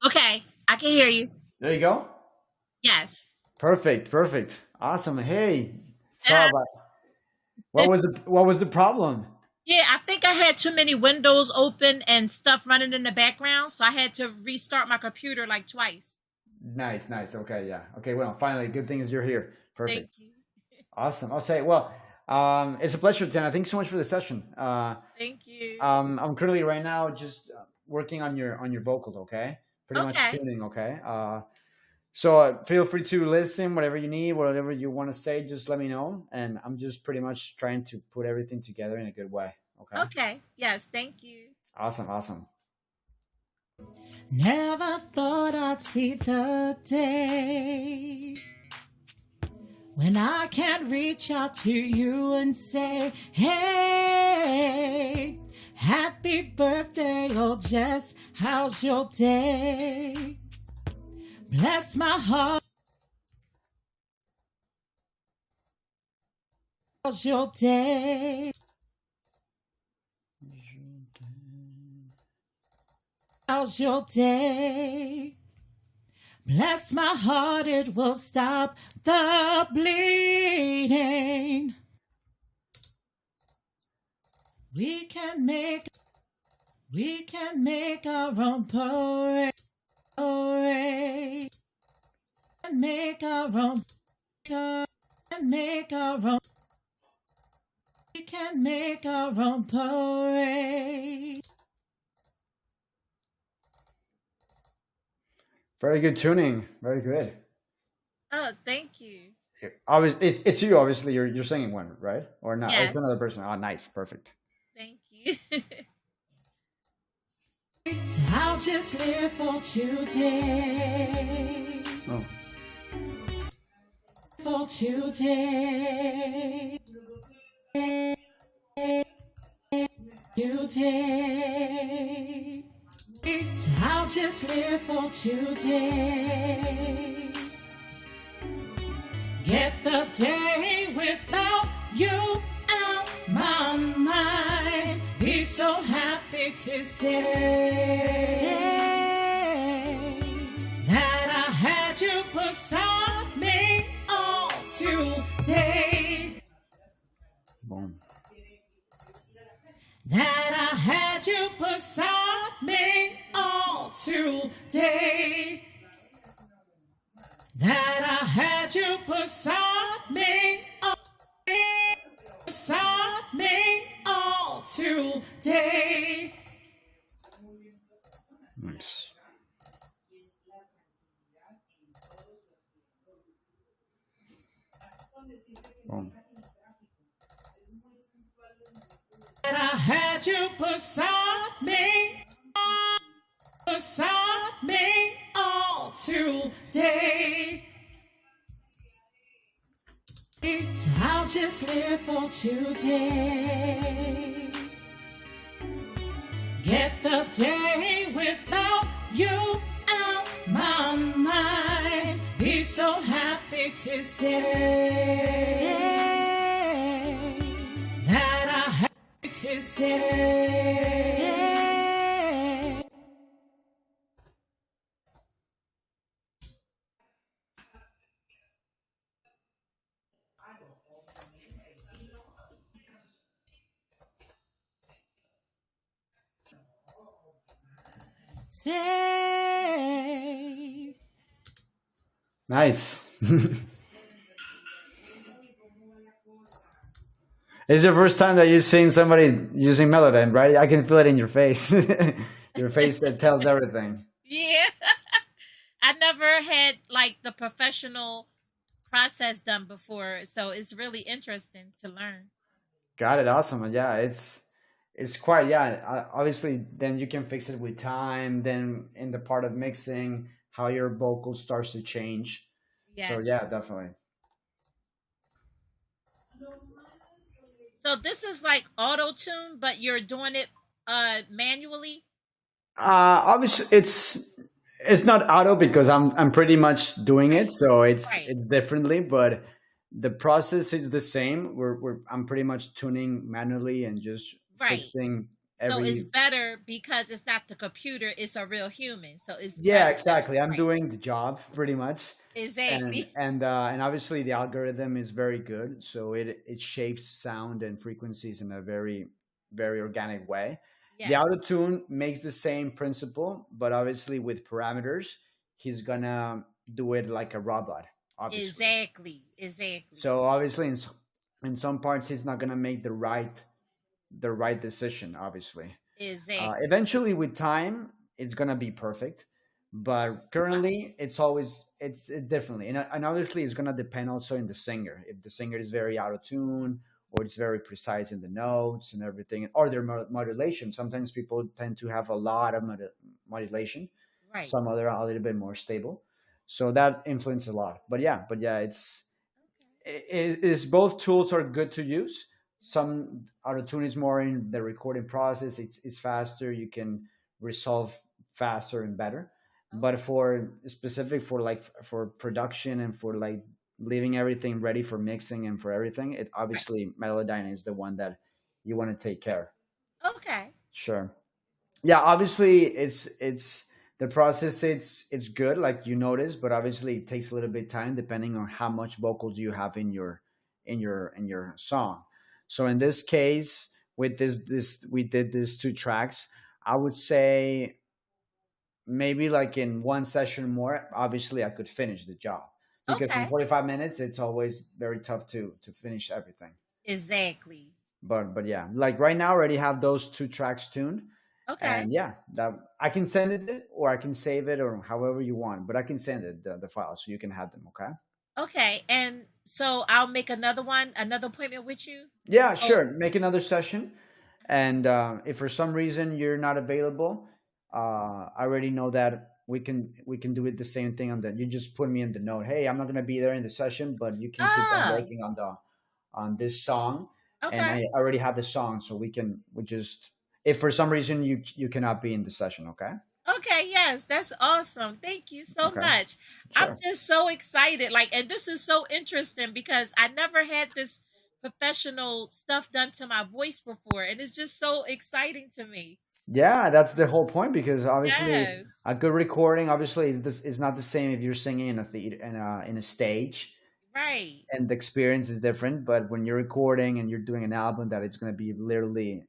Okay, I can hear you. There you go. Yes. Perfect, perfect. Awesome. Hey, sorry Uh, about what was the problem? yeah, I think I had too many windows open and stuff running in the background, so I had to restart my computer like twice. Nice, nice. Okay, yeah. Okay, well, finally, good thing is you're here. Perfect. Thank you. Awesome. I'll say, well, it's a pleasure, Tana. Thanks so much for the session. Thank you. I'm currently right now just working on your vocals. Okay, pretty much Okay. tuning. Okay. So feel free to listen, whatever you need, whatever you want to say, just let me know. And I'm just pretty much trying to put everything together in a good way. Okay. Okay. Yes, thank you. Awesome. Awesome. Never thought I'd see the day when I can't reach out to you and say, hey, happy birthday, oh Jess, how's your day? Bless my heart, how's your day? How's your day? Bless my heart, it will stop the bleeding. We can make our own parade. Make our own. Make our own. We can make our own parade. Very good tuning. Very good. Oh, thank you. It's you. Obviously, you're singing one, right? Or not? It's Yes, another person. Oh, nice. Perfect. thank you. So I'll just live for today. Oh, For today. Today. So I'll just live for today. Get the day without you out my mind. Be so happy to say that I had you beside me all today. boom. That I had you beside me all today. That I had you beside me all today. Nice. Boom. That I had you beside me all today. So I'll just live for today. Get the day without you out my mind. Be so happy to say that I have to say. Say. Nice. It's your first time that you've seen somebody using Melodyne, right? I can feel it in your face. Your face that tells everything. Yeah. I never had like the professional process done before, so it's really interesting to learn. Got it. Awesome. Yeah, it's quite, yeah. Obviously, then you can fix it with time. Then in the part of mixing, how your vocal starts to change. So Yes. yeah, definitely. So this is like auto tune, but you're doing it manually. Obviously, it's not auto because I'm pretty much doing it, Right. so Right. it's differently, but the process is the same. I'm pretty much tuning manually and just Right. fixing So it's every better because it's not the computer, it's a real human. So it's Yeah, better to exactly. I'm right. doing the job pretty much, Exactly. and obviously the algorithm is very good, so it shapes sound and frequencies in a very organic way. The Yes. auto tune makes the same principle, but obviously with parameters, he's gonna do it like a robot, obviously. Exactly. Exactly. So obviously in some parts he's not gonna make the right decision, obviously. Exactly. Eventually, with time, it's gonna be perfect, but Right. currently, it's differently, and obviously, it's gonna depend also in the singer. If the singer is very out of tune, or it's very precise in the notes and everything, or their modulation. Sometimes people tend to have a lot of modulation. Right. Some other are a little bit more stable, so that influences a lot. But yeah, it is both tools are good to use. Some autotune is more in the recording process. It's faster. You can resolve faster and better. Okay. But for specific for like for production and for like leaving everything ready for mixing and for everything, it Right. obviously Melodyne is the one that you want to take care. Okay. Sure. Yeah, obviously it's the process, it's good like you notice, but obviously it takes a little bit time depending on how much vocals you have in your song. So in this case, with this we did these two tracks. I would say maybe like in one session more, obviously I could finish the job, because in Okay. 45 minutes it's always very tough to finish everything. Exactly. But yeah, like right now I already have those two tracks tuned. Okay. And yeah, that I can send it, or I can save it, or however you want, but I can send it the file so you can have them. Okay. Okay. And so I'll make another one, another appointment with you. Yeah, Oh, sure, make another session. And if for some reason you're not available, I already know that we can do it the same thing on the you just put me in the note, hey, I'm not going to be there in the session, but you can keep on ah, working on this song. And okay. I already have the song, so we just, if for some reason you cannot be in the session. Okay. Okay, yes, that's awesome. Thank you so Okay. much. I'm Sure. just so excited. Like, and this is so interesting because I never had this professional stuff done to my voice before, and it's just so exciting to me. Yeah, that's the whole point, because obviously Yes. a good recording obviously is not the same if you're singing in a theater in a stage, Right. and the experience is different. But when you're recording and you're doing an album that it's going to be literally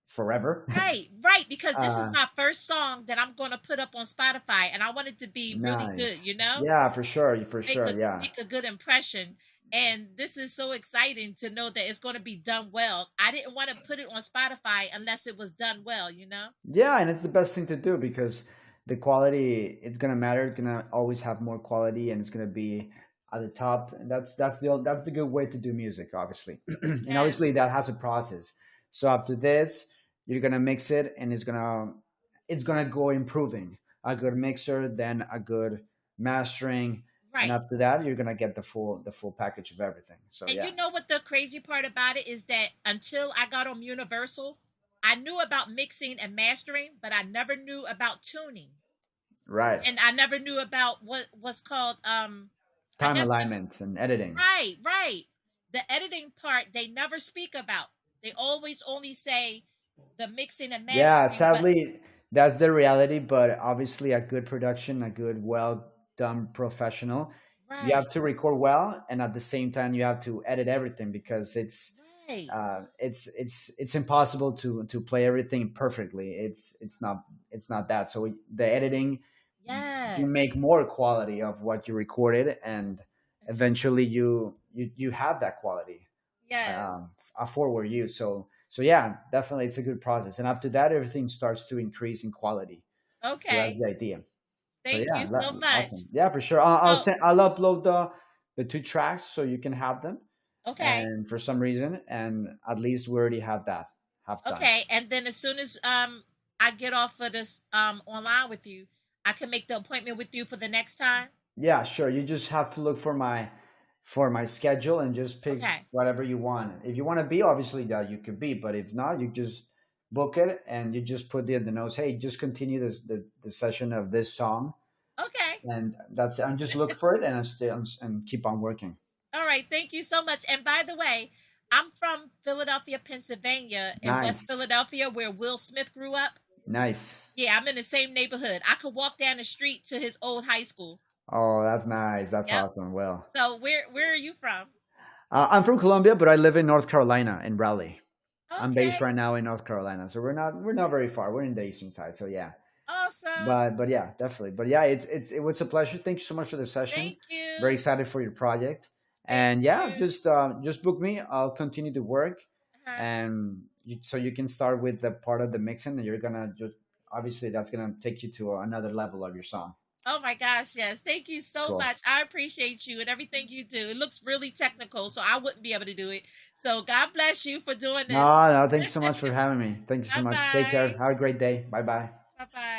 forever. Right, right, because this is uh my first song that I'm going to put up on Spotify, and I want it to be really good, nice. you know? Yeah, for sure, for Make a sure. Yeah. make a good impression. And this is so exciting to know that it's going to be done well. I didn't want to put it on Spotify unless it was done well, you know? Yeah, and it's the best thing to do, because the quality, it's gonna matter. It's gonna always have more quality, and it's gonna be at the top. And that's the good way to do music, obviously. And Yes. obviously that has a process. So after this, you're gonna mix it, and it's gonna go improving. A good mixer, then a good mastering, and Right. after that, you're gonna get the full package of everything. So And yeah, you know what the crazy part about it is that until I got on Universal, I knew about mixing and mastering, but I never knew about tuning. right. And I never knew about what's called I Time guess it's alignment and editing. right, right. The editing part they never speak about. They always only say the mixing and Yeah, mastering, but sadly, that's the reality. But obviously, a good production, a good, well done professional, you have right, to record well, and at the same time, you have to edit everything, because right. it's impossible to play everything perfectly. It's not that. So the editing, you Yes, make more quality of what you recorded, and eventually you have that quality yes. forward you. So yeah, definitely it's a good process, and after that everything starts to increase in quality. So that's Okay. the idea. So Thank yeah, you so much. awesome. Yeah, for sure. I'll So send. I'll upload the two tracks so you can have them. okay. And for some reason, and at least we already have that have done. Okay, and then as soon as I get off of this online with you, I can make the appointment with you for the next time. Yeah, sure. You just have to look for my schedule and just pick Okay. whatever you want. If you want to be, obviously that you could be, but if not, you just book it, and you just put the notes. Hey, just continue the session of this song, Okay. and that's and just look for it, and stay and keep on working. All right. Thank you so much. And by the way, I'm from Philadelphia, Pennsylvania, in West Nice, Philadelphia, where Will Smith grew up. nice. Yeah, I'm in the same neighborhood. I could walk down the street to his old high school. Oh, that's nice. That's Yep. awesome. Well, So where are you from? I'm from Colombia, but I live in North Carolina in Raleigh. I'm based Okay. right now in North Carolina, so we're not very far. We're in the eastern side, so yeah. Awesome. But yeah, definitely. But yeah, it was a pleasure. Thank you so much for the session. Thank Very you. excited for your project. Thank And yeah, you. just book me. I'll continue to work, Uh-huh. and so you can start with the part of the mixing, and you're gonna just obviously that's gonna take you to another level of your song. Oh my gosh, yes. Thank you so Cool. much. I appreciate you and everything you do. It looks really technical, so I wouldn't be able to do it. So God bless you for doing this. No, no, thanks so much for having me. Thank you so Bye much. Take care. bye. Have a great day. Bye bye. Bye bye.